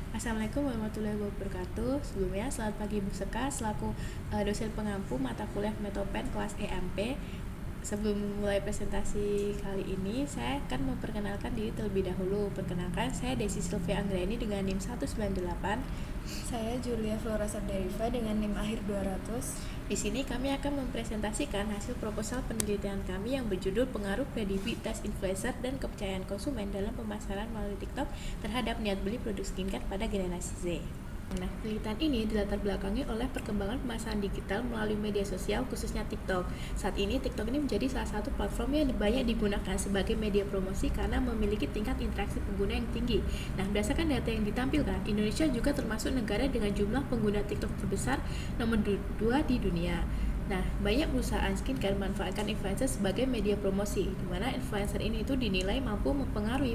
Assalamualaikum warahmatullahi wabarakatuh. Sebelumnya, selamat pagi Bu Seka, selaku dosen pengampu mata kuliah Metopen kelas EMP. Sebelum mulai presentasi kali ini, saya akan memperkenalkan diri terlebih dahulu. Perkenalkan, saya Desi Sylvia Anggraini dengan NIM 198. Saya Julia Flora Sabdarifa dengan NIM akhir 200. Di sini kami akan mempresentasikan hasil proposal penelitian kami yang berjudul Pengaruh Kredibilitas Influencer dan Kepercayaan Konsumen dalam Pemasaran melalui TikTok terhadap niat beli produk skincare pada generasi Z. Nah, penelitian ini dilatar belakangi oleh perkembangan pemasaran digital melalui media sosial, khususnya TikTok. Saat ini, TikTok ini menjadi salah satu platform yang banyak digunakan sebagai media promosi karena memiliki tingkat interaksi pengguna yang tinggi. Nah, berdasarkan data yang ditampilkan, Indonesia juga termasuk negara dengan jumlah pengguna TikTok terbesar nomor 2 di dunia. Nah, banyak perusahaan skincare memanfaatkan influencer sebagai media promosi, di mana influencer ini itu dinilai mampu mempengaruhi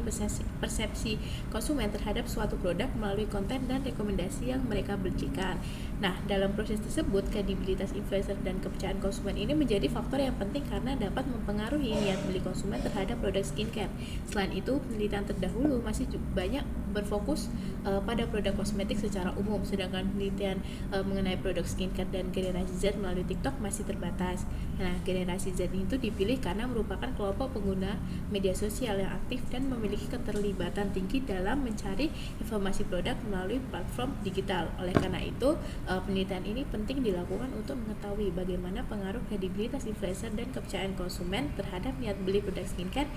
persepsi konsumen terhadap suatu produk melalui konten dan rekomendasi yang mereka berikan. Nah, dalam proses tersebut, kredibilitas influencer dan kepercayaan konsumen ini menjadi faktor yang penting karena dapat mempengaruhi niat beli konsumen terhadap produk skincare. Selain itu, penelitian terdahulu masih banyak berfokus pada produk kosmetik secara umum, sedangkan penelitian mengenai produk skincare dan generasi Z melalui TikTok masih terbatas. Nah, generasi Z itu dipilih karena merupakan kelompok pengguna media sosial yang aktif dan memiliki keterlibatan tinggi dalam mencari informasi produk melalui platform digital. Oleh karena itu, penelitian ini penting dilakukan untuk mengetahui bagaimana pengaruh kredibilitas influencer dan kepercayaan konsumen terhadap niat beli produk skincare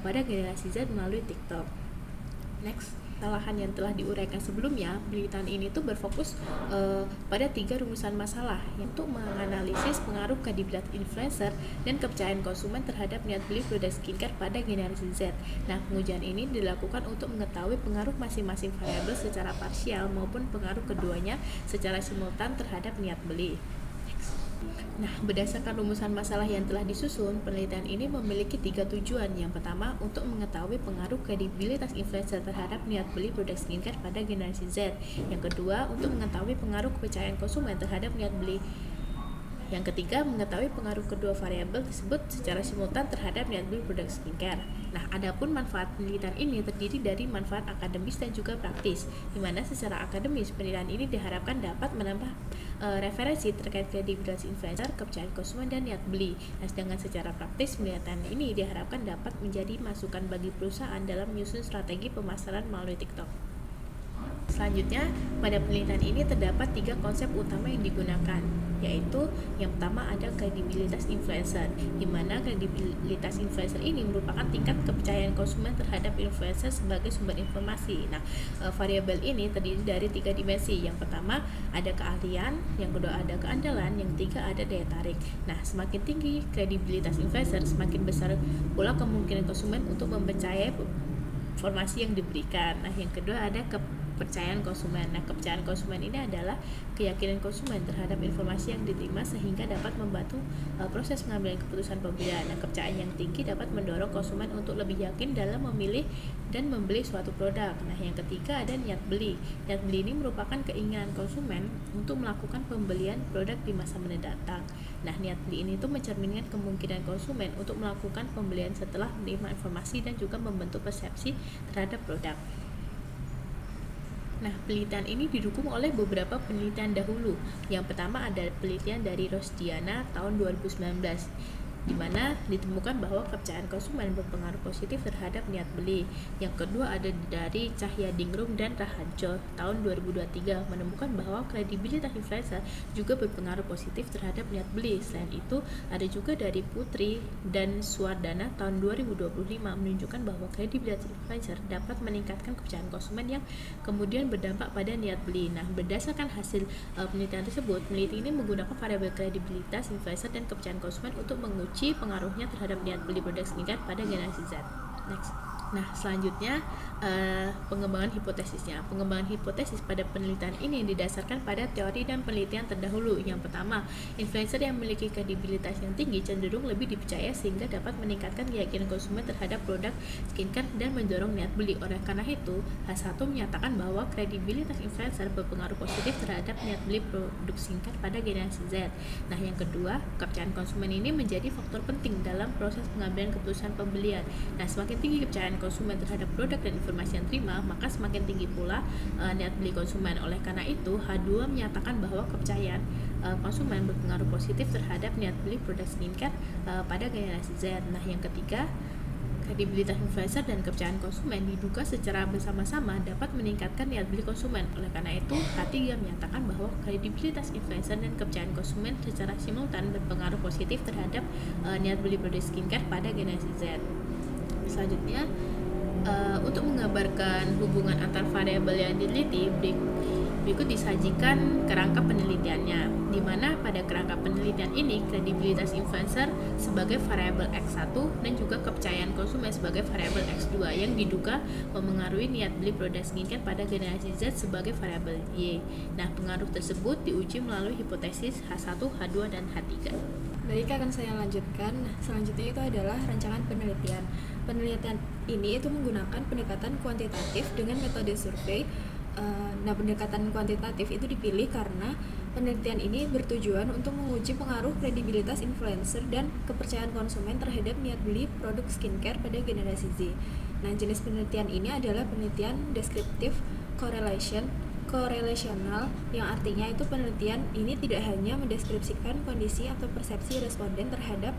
pada generasi Z melalui TikTok. Next. Kesalahan yang telah diuraikan sebelumnya, penelitian ini tuh berfokus pada 3 rumusan masalah, yaitu menganalisis pengaruh kredibilitas influencer dan kepercayaan konsumen terhadap niat beli produk skincare pada generasi Z. Nah, pengujian ini dilakukan untuk mengetahui pengaruh masing-masing variabel secara parsial maupun pengaruh keduanya secara simultan terhadap niat beli. Nah, berdasarkan rumusan masalah yang telah disusun, penelitian ini memiliki 3 tujuan. Yang pertama, untuk mengetahui pengaruh kredibilitas influencer terhadap niat beli produk skincare pada generasi Z. Yang kedua, untuk mengetahui pengaruh kepercayaan konsumen terhadap niat beli. Yang ketiga, mengetahui pengaruh kedua variabel tersebut secara simultan terhadap niat beli produk skincare. Nah, adapun manfaat penelitian ini terdiri dari manfaat akademis dan juga praktis, di mana secara akademis penelitian ini diharapkan dapat menambah referensi terkait kredibilitas influencer, kepercayaan konsumen, dan niat beli. Nah, sedangkan secara praktis penelitian ini diharapkan dapat menjadi masukan bagi perusahaan dalam menyusun strategi pemasaran melalui TikTok. Selanjutnya, pada penelitian ini terdapat 3 konsep utama yang digunakan, yaitu yang pertama ada kredibilitas influencer, di mana kredibilitas influencer ini merupakan tingkat kepercayaan konsumen terhadap influencer sebagai sumber informasi. Nah, variabel ini terdiri dari 3 dimensi. Yang pertama ada keahlian, yang kedua ada keandalan, yang ketiga ada daya tarik. Nah, semakin tinggi kredibilitas influencer, semakin besar pula kemungkinan konsumen untuk mempercayai informasi yang diberikan. Nah, yang kedua ada kepercayaan konsumen. Nah, kepercayaan konsumen ini adalah keyakinan konsumen terhadap informasi yang diterima sehingga dapat membantu proses pengambilan keputusan pembelian. Nah, kepercayaan yang tinggi dapat mendorong konsumen untuk lebih yakin dalam memilih dan membeli suatu produk. Nah, yang ketiga ada niat beli. Niat beli ini merupakan keinginan konsumen untuk melakukan pembelian produk di masa mendatang. Nah, niat beli ini tuh mencerminkan kemungkinan konsumen untuk melakukan pembelian setelah menerima informasi dan juga membentuk persepsi terhadap produk. Nah, penelitian ini didukung oleh beberapa penelitian dahulu. Yang pertama ada penelitian dari Rosdiana tahun 2019, di mana ditemukan bahwa kepercayaan konsumen berpengaruh positif terhadap niat beli. Yang kedua ada dari Cahyadingrum dan Raharjo tahun 2023, menemukan bahwa kredibilitas influencer juga berpengaruh positif terhadap niat beli. Selain itu, ada juga dari Putri dan Suwardana tahun 2025 menunjukkan bahwa kredibilitas influencer dapat meningkatkan kepercayaan konsumen yang kemudian berdampak pada niat beli. Nah, berdasarkan hasil penelitian tersebut, peneliti ini menggunakan variabel kredibilitas influencer dan kepercayaan konsumen untuk menguji pengaruhnya terhadap niat beli produk skincare pada generasi Z. Next. Nah, selanjutnya pengembangan hipotesisnya. Pengembangan hipotesis pada penelitian ini didasarkan pada teori dan penelitian terdahulu. Yang pertama, influencer yang memiliki kredibilitas yang tinggi cenderung lebih dipercaya sehingga dapat meningkatkan keyakinan konsumen terhadap produk skincare dan mendorong niat beli. Oleh karena itu, H1 menyatakan bahwa kredibilitas influencer berpengaruh positif terhadap niat beli produk skincare pada generasi Z. Nah, yang kedua, kepercayaan konsumen ini menjadi faktor penting dalam proses pengambilan keputusan pembelian. Nah, semakin tinggi kepercayaan konsumen terhadap produk dan informasi yang terima, maka semakin tinggi pula niat beli konsumen. Oleh karena itu, H2 menyatakan bahwa kepercayaan konsumen berpengaruh positif terhadap niat beli produk skincare pada generasi Z. Nah, yang ketiga, kredibilitas influencer dan kepercayaan konsumen diduga secara bersama-sama dapat meningkatkan niat beli konsumen. Oleh karena itu, H3 menyatakan bahwa kredibilitas influencer dan kepercayaan konsumen secara simultan berpengaruh positif terhadap niat beli produk skincare pada generasi Z. Selanjutnya, untuk menggambarkan hubungan antar variabel yang diteliti, berikut disajikan kerangka penelitiannya, di mana pada kerangka penelitian ini kredibilitas influencer sebagai variabel X1 dan juga kepercayaan konsumen sebagai variabel X2 yang diduga memengaruhi niat beli produk skincare pada generasi Z sebagai variabel Y. Nah, pengaruh tersebut diuji melalui hipotesis H1, H2, dan H3. Baik, akan saya lanjutkan. Selanjutnya itu adalah rancangan penelitian. Penelitian ini itu menggunakan pendekatan kuantitatif dengan metode survei. Nah, pendekatan kuantitatif itu dipilih karena penelitian ini bertujuan untuk menguji pengaruh kredibilitas influencer dan kepercayaan konsumen terhadap niat beli produk skincare pada generasi Z. Nah, jenis penelitian ini adalah penelitian deskriptif korelasional, yang artinya itu penelitian ini tidak hanya mendeskripsikan kondisi atau persepsi responden terhadap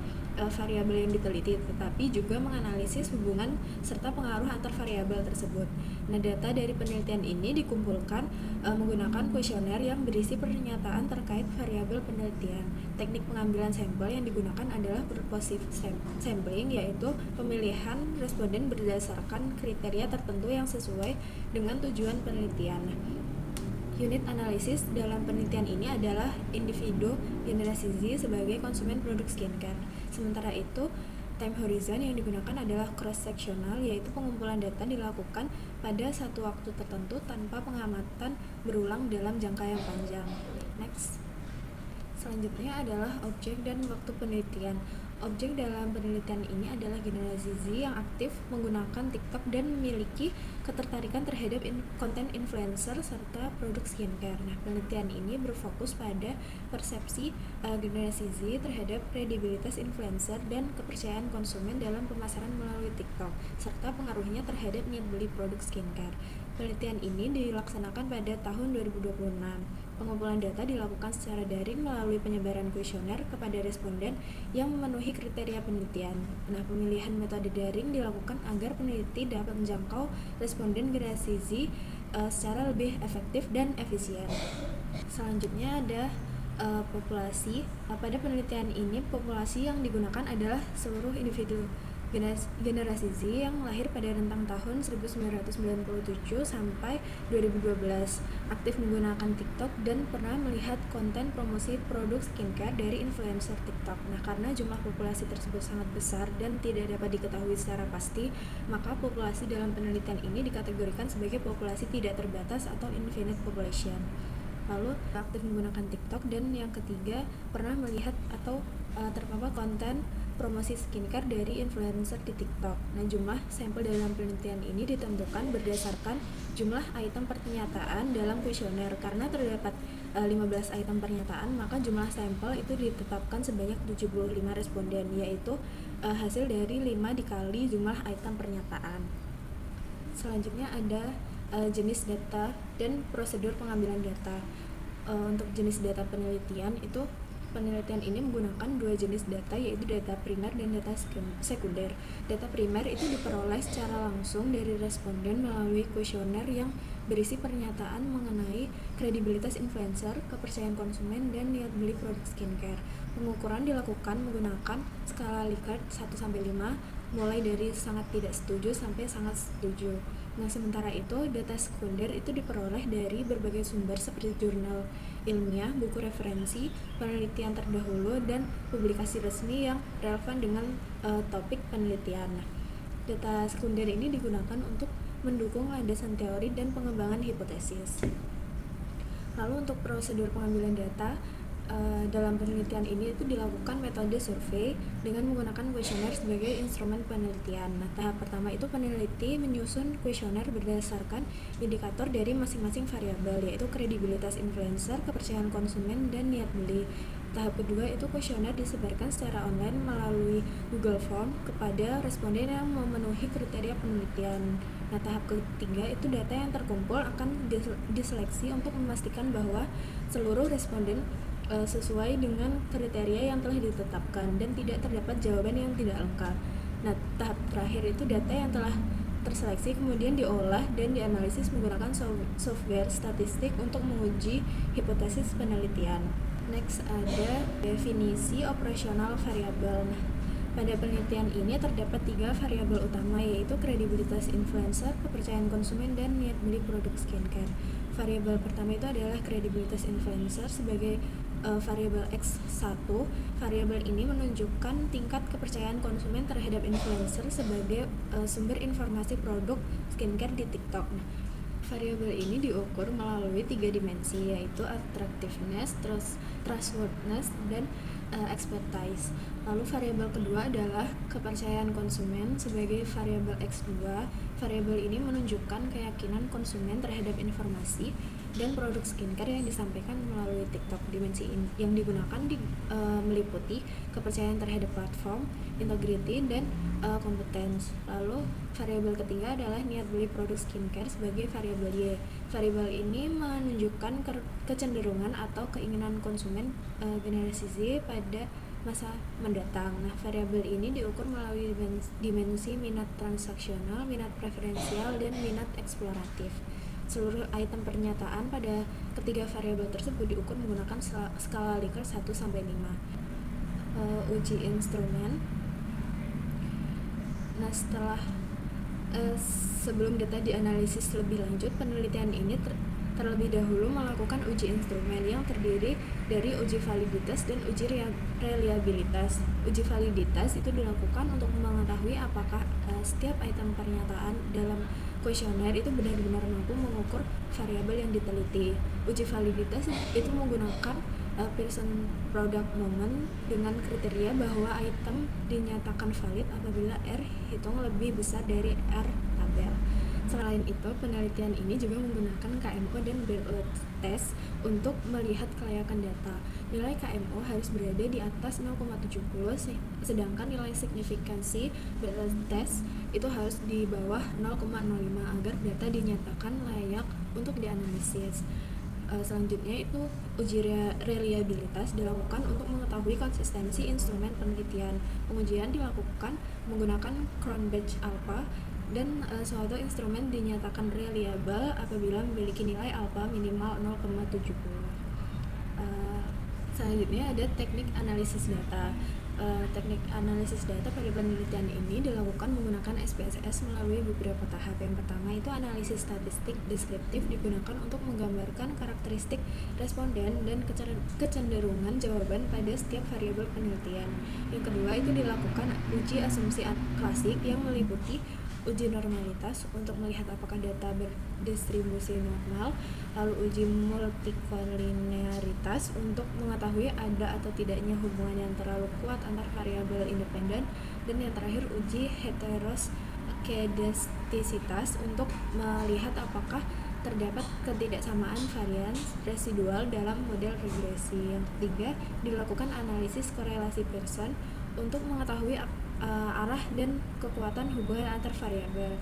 variabel yang diteliti, tetapi juga menganalisis hubungan serta pengaruh antar variabel tersebut. Nah, data dari penelitian ini dikumpulkan menggunakan kuesioner yang berisi pernyataan terkait variabel penelitian. Teknik pengambilan sampel yang digunakan adalah purposive sampling, yaitu pemilihan responden berdasarkan kriteria tertentu yang sesuai dengan tujuan penelitian. Unit analisis dalam penelitian ini adalah individu generasi Z sebagai konsumen produk skincare. Sementara itu, time horizon yang digunakan adalah cross-sectional, yaitu pengumpulan data dilakukan pada satu waktu tertentu tanpa pengamatan berulang dalam jangka yang panjang. Next. Selanjutnya adalah objek dan waktu penelitian. Objek dalam penelitian ini adalah generasi Z yang aktif menggunakan TikTok dan memiliki ketertarikan terhadap konten influencer serta produk skincare. Nah, penelitian ini berfokus pada persepsi generasi Z terhadap kredibilitas influencer dan kepercayaan konsumen dalam pemasaran melalui TikTok, serta pengaruhnya terhadap niat beli produk skincare. Penelitian ini dilaksanakan pada tahun 2026. Pengumpulan data dilakukan secara daring melalui penyebaran kuesioner kepada responden yang memenuhi kriteria penelitian. Nah, pemilihan metode daring dilakukan agar peneliti dapat menjangkau responden generasi Z secara lebih efektif dan efisien. Selanjutnya ada populasi. Pada penelitian ini, populasi yang digunakan adalah seluruh individu generasi Z yang lahir pada rentang tahun 1997 sampai 2012, aktif menggunakan TikTok dan pernah melihat konten promosi produk skincare dari influencer TikTok. Nah, karena jumlah populasi tersebut sangat besar dan tidak dapat diketahui secara pasti, maka populasi dalam penelitian ini dikategorikan sebagai populasi tidak terbatas atau infinite population. Lalu, aktif menggunakan TikTok, dan yang ketiga, pernah melihat atau terpapar konten promosi skincare dari influencer di TikTok. Nah, jumlah sampel dalam penelitian ini ditentukan berdasarkan jumlah item pernyataan dalam kuesioner. Karena terdapat 15 item pernyataan, maka jumlah sampel itu ditetapkan sebanyak 75 responden, yaitu hasil dari 5 dikali jumlah item pernyataan. Selanjutnya ada jenis data dan prosedur pengambilan data. Untuk jenis data penelitian itu, penelitian ini menggunakan dua jenis data, yaitu data primer dan data sekunder. Data primer itu diperoleh secara langsung dari responden melalui kuesioner yang berisi pernyataan mengenai kredibilitas influencer, kepercayaan konsumen, dan niat beli produk skincare. Pengukuran dilakukan menggunakan skala Likert 1-5, mulai dari sangat tidak setuju sampai sangat setuju. Nah, sementara itu, data sekunder itu diperoleh dari berbagai sumber seperti jurnal ilmiah, buku referensi, penelitian terdahulu, dan publikasi resmi yang relevan dengan topik penelitian. Nah, data sekunder ini digunakan untuk mendukung landasan teori dan pengembangan hipotesis. Lalu untuk prosedur pengambilan data, dalam penelitian ini itu dilakukan metode survei dengan menggunakan kuesioner sebagai instrumen penelitian. Nah, tahap pertama itu peneliti menyusun kuesioner berdasarkan indikator dari masing-masing variabel, yaitu kredibilitas influencer, kepercayaan konsumen, dan niat beli. tahap kedua itu kuesioner disebarkan secara online melalui Google Form kepada responden yang memenuhi kriteria penelitian. Nah, tahap ketiga itu data yang terkumpul akan diseleksi untuk memastikan bahwa seluruh responden sesuai dengan kriteria yang telah ditetapkan dan tidak terdapat jawaban yang tidak lengkap. Nah, tahap terakhir itu data yang telah terseleksi kemudian diolah dan dianalisis menggunakan software statistik untuk menguji hipotesis penelitian. Next ada definisi operasional variabel. Nah, pada penelitian ini terdapat 3 variabel utama, yaitu kredibilitas influencer, kepercayaan konsumen, dan niat beli produk skincare. Variabel pertama itu adalah kredibilitas influencer sebagai variabel X1. Variabel ini menunjukkan tingkat kepercayaan konsumen terhadap influencer sebagai sumber informasi produk skincare di TikTok. Nah, variabel ini diukur melalui 3 dimensi, yaitu attractiveness, trustworthiness, dan expertise. Lalu variabel kedua adalah kepercayaan konsumen sebagai variabel X2. Variabel ini menunjukkan keyakinan konsumen terhadap informasi dan produk skincare yang disampaikan melalui TikTok. Dimensi yang digunakan meliputi kepercayaan terhadap platform, integrity, dan kompetens. Lalu variabel ketiga adalah niat beli produk skincare sebagai variabel Y. Variabel ini menunjukkan kecenderungan atau keinginan konsumen generasi Z pada masa mendatang. Nah, variabel ini diukur melalui dimensi minat transaksional, minat preferensial, dan minat eksploratif. Seluruh item pernyataan pada ketiga variabel tersebut diukur menggunakan skala Likert 1-5. Uji instrumen. Nah, sebelum data dianalisis lebih lanjut, penelitian ini terlebih dahulu melakukan uji instrumen yang terdiri dari uji validitas dan uji reliabilitas. Uji validitas itu dilakukan untuk mengetahui apakah setiap item pernyataan dalam kuesioner itu benar-benar mampu mengukur variabel yang diteliti. Uji validitas itu menggunakan Pearson product moment dengan kriteria bahwa item dinyatakan valid apabila R hitung lebih besar dari R tabel. Selain itu, penelitian ini juga menggunakan KMO dan Bartlett test untuk melihat kelayakan data. Nilai KMO harus berada di atas 0,70, sedangkan nilai signifikansi Bartlett test itu harus di bawah 0,05 agar data dinyatakan layak untuk dianalisis. Selanjutnya itu uji reliabilitas dilakukan untuk mengetahui konsistensi instrumen penelitian. Pengujian dilakukan menggunakan Cronbach alpha dan suatu instrumen dinyatakan reliable apabila memiliki nilai alpha minimal 0,70. Selanjutnya ada teknik analisis data. Teknik analisis data pada penelitian ini dilakukan menggunakan SPSS melalui beberapa tahap. Yang pertama itu analisis statistik deskriptif digunakan untuk menggambarkan karakteristik responden dan kecenderungan jawaban pada setiap variabel penelitian. Yang kedua itu dilakukan uji asumsi klasik yang meliputi uji normalitas untuk melihat apakah data berdistribusi normal, lalu uji multikolinearitas untuk mengetahui ada atau tidaknya hubungan yang terlalu kuat antar variabel independen, dan yang terakhir uji heteroskedastisitas untuk melihat apakah terdapat ketidaksamaan varians residual dalam model regresi. Yang ketiga dilakukan analisis korelasi Pearson untuk mengetahui arah dan kekuatan hubungan antar variabel.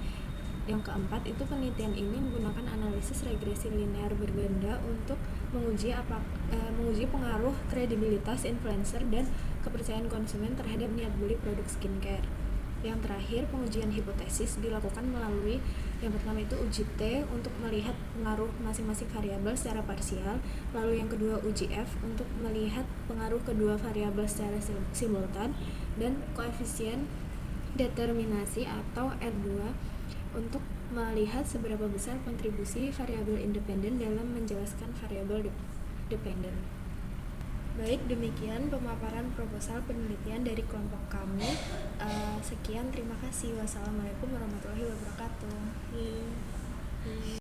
Yang keempat itu penelitian ini menggunakan analisis regresi linear berganda untuk menguji pengaruh kredibilitas influencer dan kepercayaan konsumen terhadap niat beli produk skincare. Yang terakhir, pengujian hipotesis dilakukan melalui yang pertama itu uji T untuk melihat pengaruh masing-masing variabel secara parsial, lalu yang kedua uji F untuk melihat pengaruh kedua variabel secara simultan, dan koefisien determinasi atau R2 untuk melihat seberapa besar kontribusi variabel independen dalam menjelaskan variabel dependen. Baik, demikian pemaparan proposal penelitian dari kelompok kami. Sekian, terima kasih. Wassalamualaikum warahmatullahi wabarakatuh.